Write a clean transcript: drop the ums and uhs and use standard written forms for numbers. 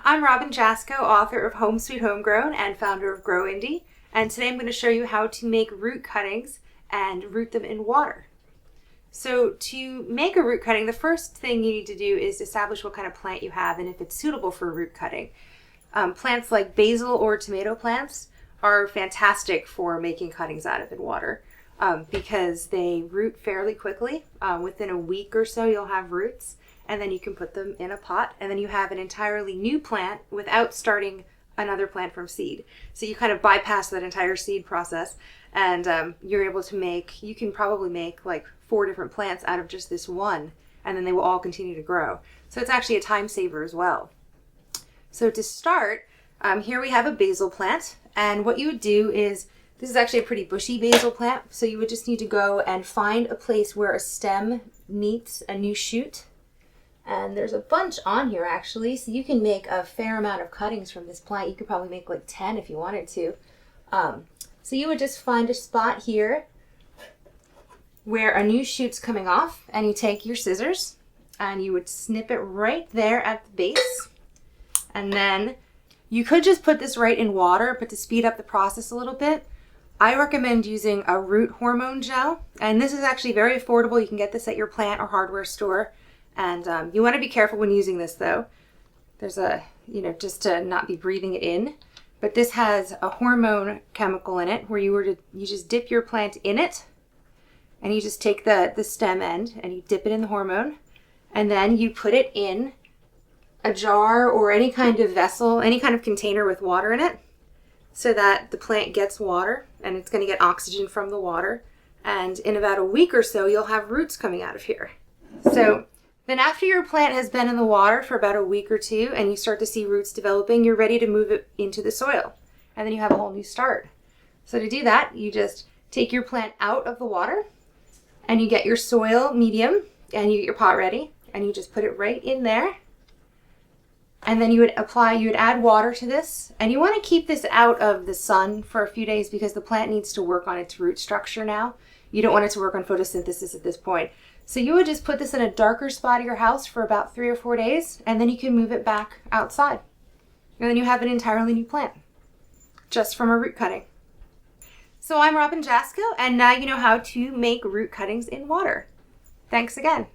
I'm Robyn Jasko, author of Home Sweet Homegrown and founder of Grow Indie, and today I'm going to show you how to make root cuttings and root them in water. So to make a root cutting, the first thing you need to do is establish what kind of plant you have and if it's suitable for root cutting. Plants like basil or tomato plants are fantastic for making cuttings out of in water because they root fairly quickly. Within a week or so you'll have roots, and then you can put them in a pot, and then you have an entirely new plant without starting another plant from seed. So you kind of bypass that entire seed process, and you're able to you can probably make like 4 different plants out of just this one, and then they will all continue to grow. So it's actually a time saver as well. So to start, here we have a basil plant, and what you would do is, this is actually a pretty bushy basil plant, so you would just need to go and find a place where a stem meets a new shoot. And there's a bunch on here actually, so you can make a fair amount of cuttings from this plant. You could probably make like 10 if you wanted to. So you would just find a spot here where a new shoot's coming off, and you take your scissors and you would snip it right there at the base. And then you could just put this right in water, but to speed up the process a little bit, I recommend using a root hormone gel. And this is actually very affordable. You can get this at your plant or hardware store. And you want to be careful when using this though. There's just to not be breathing it in. But this has a hormone chemical in it where you just dip your plant in it, and you just take the stem end and you dip it in the hormone, and then you put it in a jar or any kind of vessel, any kind of container with water in it, so that the plant gets water and it's going to get oxygen from the water. And in about a week or so, you'll have roots coming out of here. So then after your plant has been in the water for about a week or two and you start to see roots developing, you're ready to move it into the soil. And then you have a whole new start. So to do that, you just take your plant out of the water and you get your soil medium and you get your pot ready and you just put it right in there. And then you would add water to this. And you want to keep this out of the sun for a few days because the plant needs to work on its root structure now. You don't want it to work on photosynthesis at this point. So you would just put this in a darker spot of your house for about 3 or 4 days, and then you can move it back outside. And then you have an entirely new plant, just from a root cutting. So I'm Robyn Jasko, and now you know how to make root cuttings in water. Thanks again.